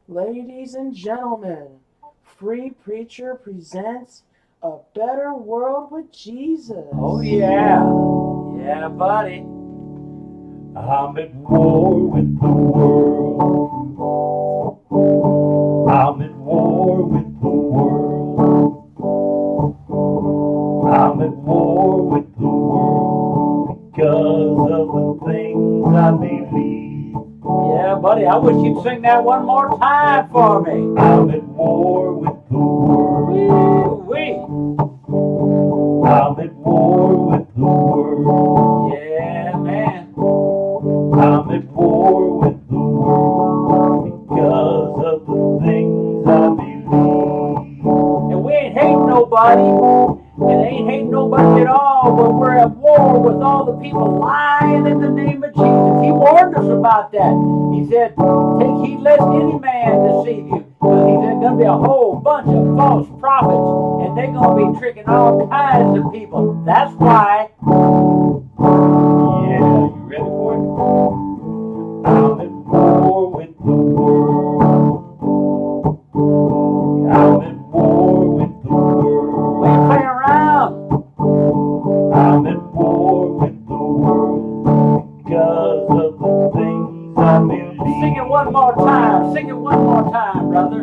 Ladies and gentlemen, Free Preacher presents A Better World with Jesus. Oh, yeah. Yeah, buddy. I'm at war with the world. I'm at war with the world. I'm at war with the world because of the things I believe. Yeah, buddy. I wish you'd sing that one more time for me. I'm at war with the world. Wee. I'm at war with the world. Yeah, man. I'm at war with the world because of the things I believe. And we ain't hating nobody. And ain't hating nobody at all, but we're at war with all the people lying in the name of Jesus. He warned us about that. He said, take heed lest any man deceive you. Because he said going to be a whole bunch of false prophets, and they're going to be tricking all kinds of people. That's why. Yeah, you ready for it? I'm at war with the world. I'm at war with the world. We ain't playing around. I'm at war with the world because of the things I believe. Sing it one more time. Sing it one more time, brother.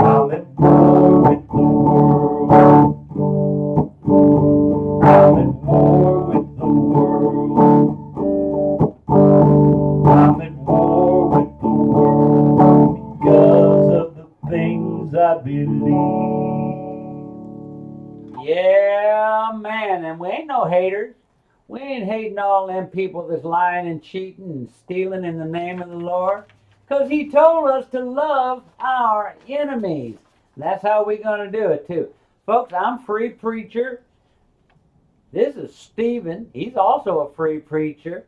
I'm at war with the world. I'm at war with the world. I'm at war with the world because of the things I believe. Yeah, man. And we ain't no haters. We ain't hating all them people that's lying and cheating and stealing in the name of the Lord. Because he told us to love our enemies. That's how we're going to do it, too. Folks, I'm Free Preacher. This is Stephen. He's also a free preacher.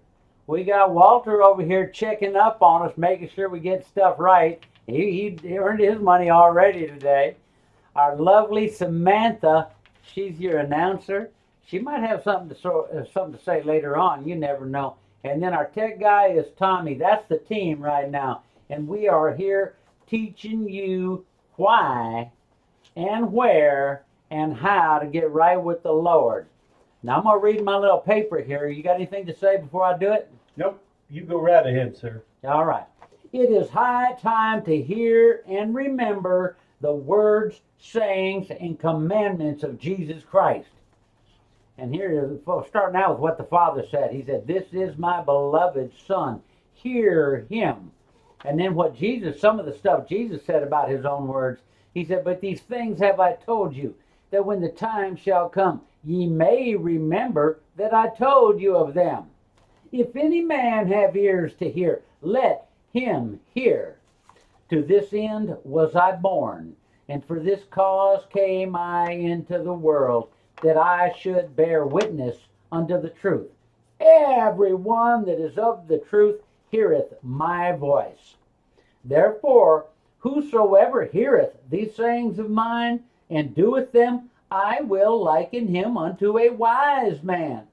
We got Walter over here checking up on us, making sure we get stuff right. He earned his money already today. Our lovely Samantha, she's your announcer. She might have something to say later on. You never know. And then our tech guy is Tommy. That's the team right now. And we are here teaching you why and where and how to get right with the Lord. Now I'm going to read my little paper here. You got anything to say before I do it? Nope, you go right ahead, sir. All right. It is high time to hear and remember the words, sayings, and commandments of Jesus Christ. And here, starting out with what the Father said. He said, this is my beloved Son. Hear him. And then what Jesus, some of the stuff Jesus said about his own words. He said, but these things have I told you, that when the time shall come, ye may remember that I told you of them. If any man have ears to hear, let him hear. To this end was I born, and for this cause came I into the world, that I should bear witness unto the truth. Every one that is of the truth heareth my voice. Therefore, whosoever heareth these sayings of mine, and doeth them, I will liken him unto a wise man.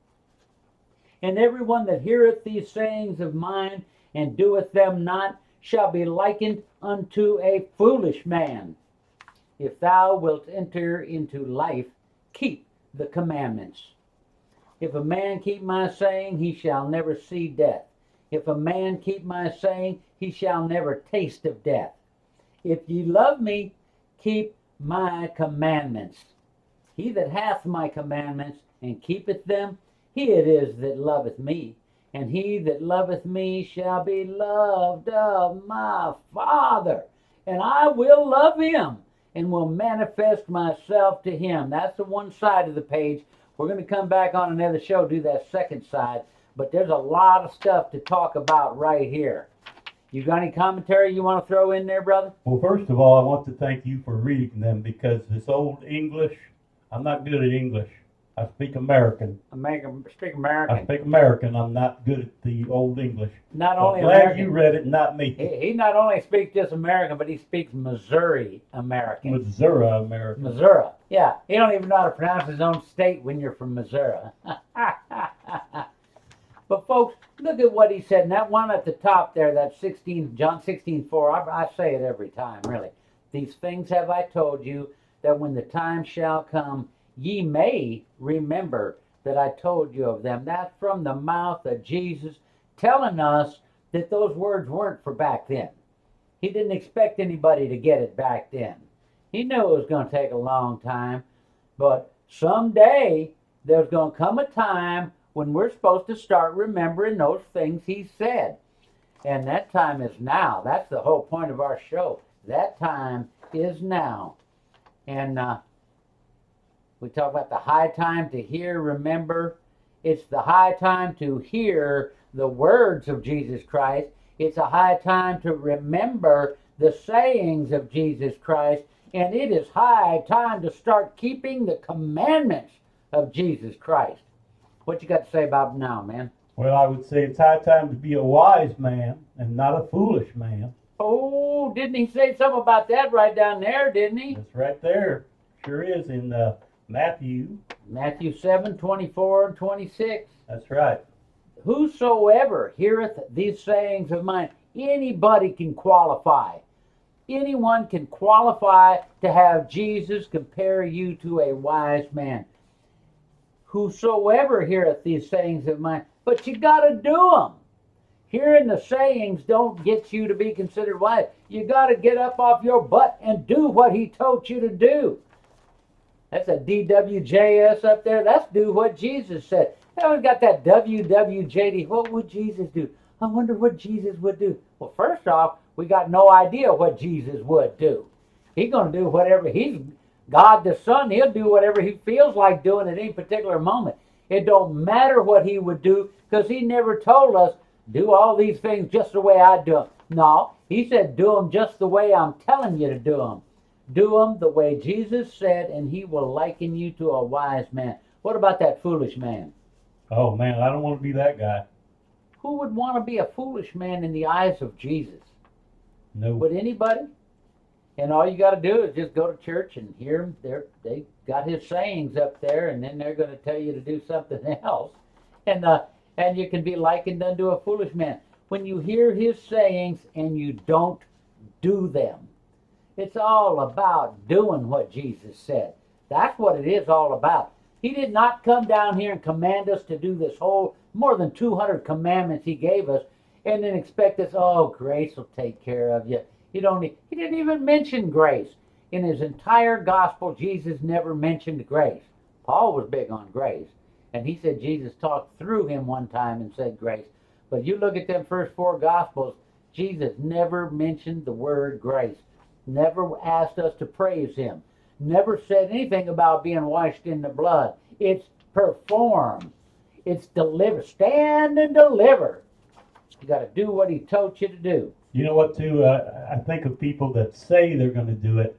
And every one that heareth these sayings of mine, and doeth them not, shall be likened unto a foolish man. If thou wilt enter into life, keep the commandments. If a man keep my saying, he shall never see death. If a man keep my saying, he shall never taste of death. If ye love me, keep my commandments. He that hath my commandments and keepeth them, he it is that loveth me. And he that loveth me shall be loved of my Father. And I will love him and will manifest myself to him. That's the one side of the page. We're going to come back on another show, do that second side. But there's a lot of stuff to talk about right here. You got any commentary you want to throw in there, brother? Well, first of all, I want to thank you for reading them because this old English, I'm not good at English. I speak American. Speak American. I speak American. I'm not good at the old English. Not only I'm glad American. you read it, not me. He not only speaks just American, but he speaks Missouri American. Missouri American. Missouri. Yeah, he don't even know how to pronounce his own state when you're from Missouri. But folks, Look at what he said. And that one at the top there, that 16, John 16:4. I say it every time, really. These things have I told you, that when the time shall come, ye may remember that I told you of them. That's from the mouth of Jesus, telling us that those words weren't for back then. He didn't expect anybody to get it back then. He knew it was going to take a long time, but someday there's going to come a time when we're supposed to start remembering those things he said. And that time is now. That's the whole point of our show. That time is now. And we talk about the high time to hear, remember. It's the high time to hear the words of Jesus Christ. It's a high time to remember the sayings of Jesus Christ. And it is high time to start keeping the commandments of Jesus Christ. What you got to say about it now, man? Well, I would say it's high time to be a wise man and not a foolish man. Oh, didn't he say something about that right down there, didn't he? That's right there. Sure is in Matthew. Matthew 7:24 and 26. That's right. Whosoever heareth these sayings of mine, anybody can qualify. Anyone can qualify to have Jesus compare you to a wise man. Whosoever heareth these sayings of mine, but you got to do them. Hearing the sayings don't get you to be considered wise. You got to get up off your butt and do what he told you to do. That's a DWJS up there. That's do what Jesus said. Now we've got that WWJD. What would Jesus do? I wonder what Jesus would do. Well, first off, we got no idea what Jesus would do. He's going to do whatever. He's God the Son. He'll do whatever he feels like doing at any particular moment. It don't matter what he would do, because he never told us, do all these things just the way I do them. No, he said, do them just the way I'm telling you to do them. Do them the way Jesus said, and he will liken you to a wise man. What about that foolish man? Oh, man, I don't want to be that guy. Who would want to be a foolish man in the eyes of Jesus? No. Would anybody? And all you got to do is just go to church and hear him. They got his sayings up there, and then they're going to tell you to do something else. And you can be likened unto a foolish man. When you hear his sayings and you don't do them, it's all about doing what Jesus said. That's what it is all about. He did not come down here and command us to do this whole, more than 200 commandments he gave us, and then expect us, oh, grace will take care of you. He didn't even mention grace. In his entire gospel, Jesus never mentioned grace. Paul was big on grace. And he said Jesus talked through him one time and said grace. But you look at them first 4 gospels, Jesus never mentioned the word grace. Never asked us to praise him. Never said anything about being washed in the blood. It's perform. It's deliver. Stand and deliver. You got to do what he told you to do. You know what, too? I think of people that say they're going to do it,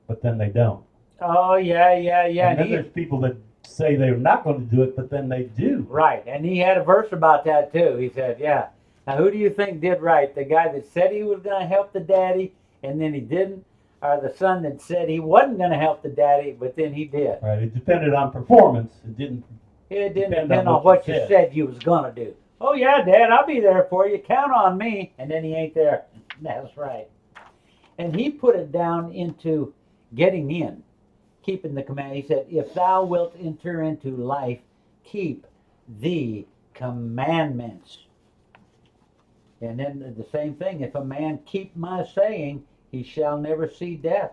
but then they don't. Oh, yeah. And then there's people that say they're not going to do it, but then they do. Right, and he had a verse about that too. He said, yeah. Now who do you think did right? The guy that said he was going to help the daddy and then he didn't? Or the son that said he wasn't going to help the daddy, but then he did? Right, it depended on performance. It didn't depend on what you said you was going to do. Oh yeah, Dad, I'll be there for you. Count on me. And then he ain't there. That's right. And he put it down into getting in. Keeping the command. He said, if thou wilt enter into life, keep the commandments. And then the same thing, if a man keep my saying, he shall never see death.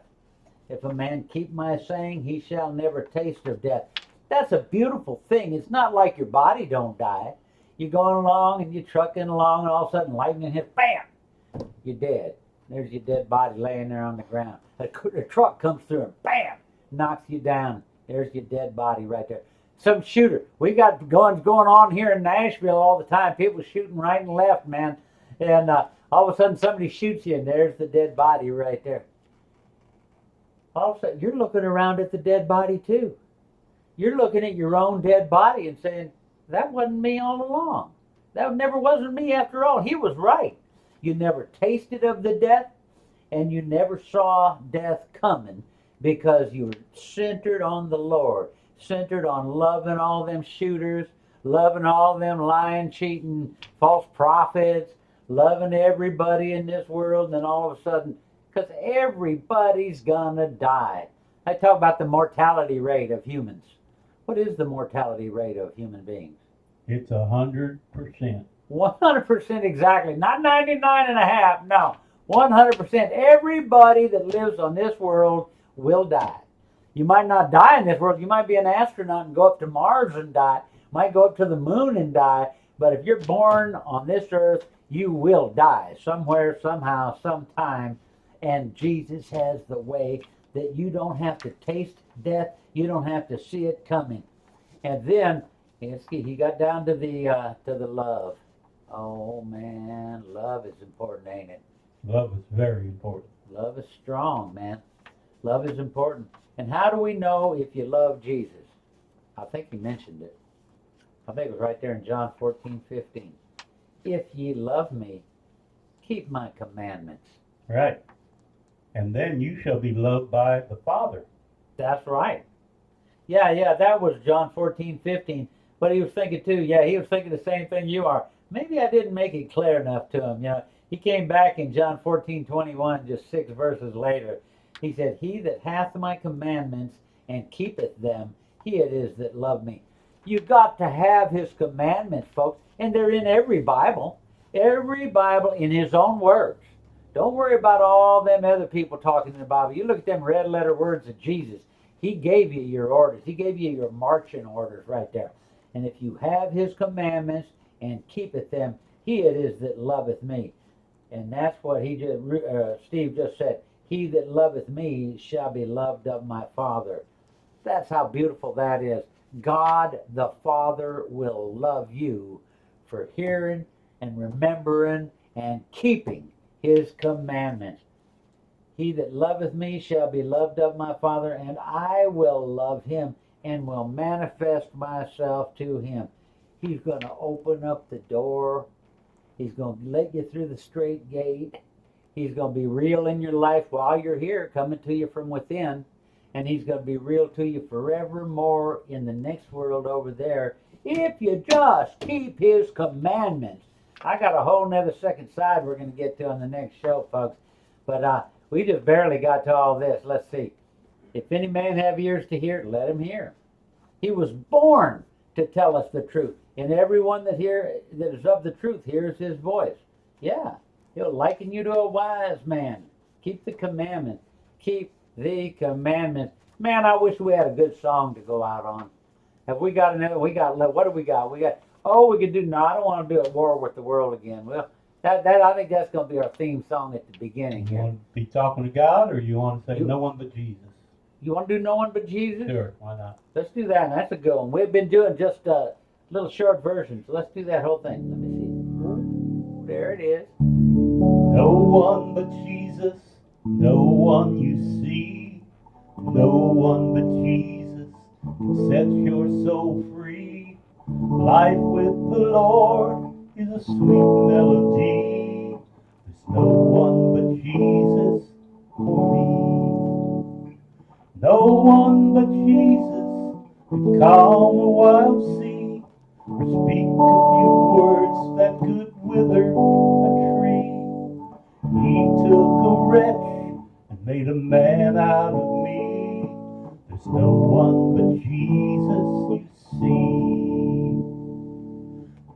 If a man keep my saying, he shall never taste of death. That's a beautiful thing. It's not like your body don't die. You're going along and you're trucking along, and all of a sudden lightning hits, bam, you're dead. There's your dead body laying there on the ground. A truck comes through and bam, knocks you down. There's your dead body right there. Some shooter. We got guns going on here in Nashville all the time. People shooting right and left, man. And all of a sudden somebody shoots you, and there's the dead body right there. All of a sudden you're looking around at the dead body too. You're looking at your own dead body and saying, that wasn't me all along. That never wasn't me after all. He was right. You never tasted of the death, and you never saw death coming, because you were centered on the Lord, centered on loving all them shooters, loving all them lying, cheating, false prophets, loving everybody in this world, and then all of a sudden, because everybody's gonna die. I talk about the mortality rate of humans. What is the mortality rate of human beings? It's 100%. 100% exactly. Not 99.5. No. 100%. Everybody that lives on this world will die. You might not die in this world. You might be an astronaut and go up to Mars and die. Might go up to the moon and die. But if you're born on this earth, you will die somewhere, somehow, sometime. And Jesus has the way that you don't have to taste death. You don't have to see it coming. And then he got down to the love. Oh man, love is important, ain't it? Love is very important. Love is strong, man. Love is important. And how do we know if you love Jesus? I think he mentioned it. I think it was right there in John 14:15. If ye love me, keep my commandments. Right. And then you shall be loved by the Father. That's right. Yeah, that was John 14:15. But he was thinking too, he was thinking the same thing you are. Maybe I didn't make it clear enough to him. He came back in John 14:21, just 6 verses later. He said, he that hath my commandments and keepeth them, he it is that love me. You got to have his commandments, folks. And they're in every Bible. Every Bible in his own words. Don't worry about all them other people talking in the Bible. You look at them red letter words of Jesus. He gave you your orders. He gave you your marching orders right there. And if you have his commandments and keepeth them, he it is that loveth me. And that's what Steve just said. He that loveth me shall be loved of my Father. That's how beautiful that is. God the Father will love you for hearing and remembering and keeping his commandments. He that loveth me shall be loved of my Father, and I will love him and will manifest myself to him. He's going to open up the door. He's going to let you through the straight gate. He's going to be real in your life while you're here, coming to you from within. And he's going to be real to you forevermore in the next world over there, if you just keep his commandments. I got a whole nother second side we're going to get to on the next show, folks. But we just barely got to all this. Let's see. If any man have ears to hear, let him hear. He was born to tell us the truth. And everyone that is of the truth hears his voice. Yeah, he'll liken you to a wise man. Keep the commandments. Keep the commandments. Man, I wish we had a good song to go out on. Have we got another? What do we got? We could do, no, I don't want to do a war with the world again. Well, that I think that's going to be our theme song at the beginning You here. want to be talking to God, or you want to say no one but Jesus? You want to do no one but Jesus? Sure, why not? Let's do that. And that's a good one. We've been doing just little short versions. So let's do that whole thing. Let me see. Ooh, there it is. No one but Jesus, no one you see, no one but Jesus can set your soul free. Life with the Lord is a sweet melody. There's no one but Jesus for me. No one but Jesus can calm a wild sea, or speak a few words that could wither a tree. He took a wretch and made a man out of me. There's no one but Jesus, you see.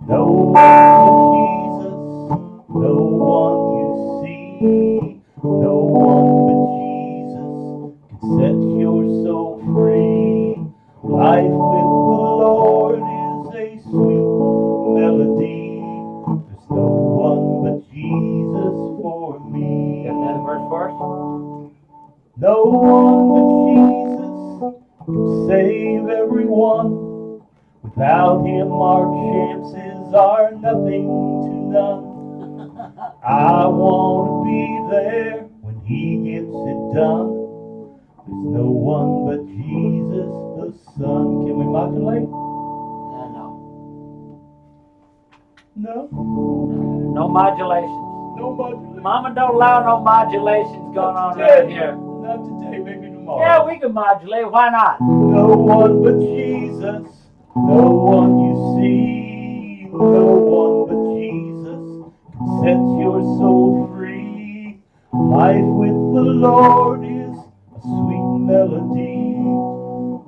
No one but Jesus, no one you see. No one but Jesus can set your soul free. Life with the Lord is a sweet melody. There's no one but Jesus for me. Got another verse for us? No one but Jesus can save everyone. Without him our chances are nothing to none. I want to be there when he gets it done. There's no one but Jesus the Son. Can we modulate? No. No? No modulations. No modulation. Mama don't allow no modulations going on Not today. right here. Not today, maybe tomorrow. Yeah, we can modulate. Why not? No one but Jesus. No one you see, no one but Jesus can set your soul free. Life with the Lord is a sweet melody.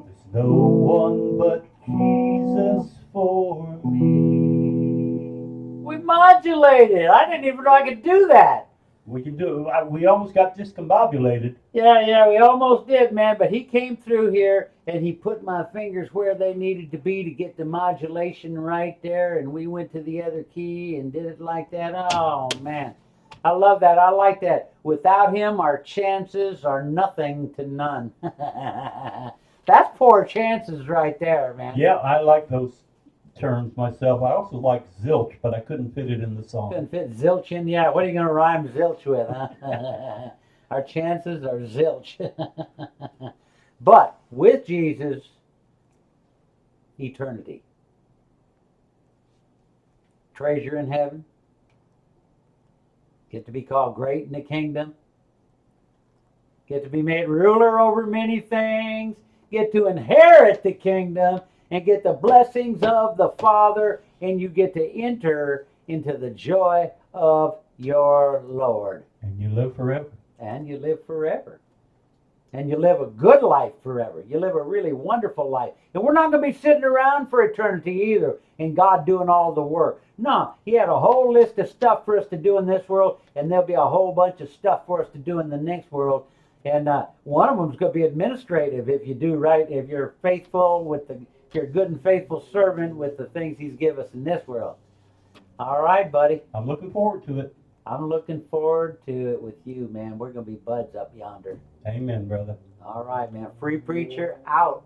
There's no one but Jesus for me. We modulated. I didn't even know I could do that. We can do it. We almost got discombobulated. Yeah, we almost did, man. But he came through here and he put my fingers where they needed to be to get the modulation right there. And we went to the other key and did it like that. Oh, man. I love that. I like that. Without him, our chances are nothing to none. That's poor chances right there, man. Yeah, I like those terms myself. I also like zilch, but I couldn't fit it in the song. Couldn't fit zilch in. Yeah, what are you going to rhyme zilch with, huh? Our chances are zilch. But with Jesus, eternity. Treasure in heaven. Get to be called great in the kingdom. Get to be made ruler over many things. Get to inherit the kingdom and get the blessings of the Father, and you get to enter into the joy of your Lord. And you live forever. And you live forever. And you live a good life forever. You live a really wonderful life. And we're not going to be sitting around for eternity either and God doing all the work. No, he had a whole list of stuff for us to do in this world, and there'll be a whole bunch of stuff for us to do in the next world. And one of them is going to be administrative if you do right, if you're faithful with if you're a good and faithful servant with the things he's given us in this world. All right, buddy. I'm looking forward to it. I'm looking forward to it with you, man. We're going to be buds up yonder. Amen, brother. All right, man. Free preacher out.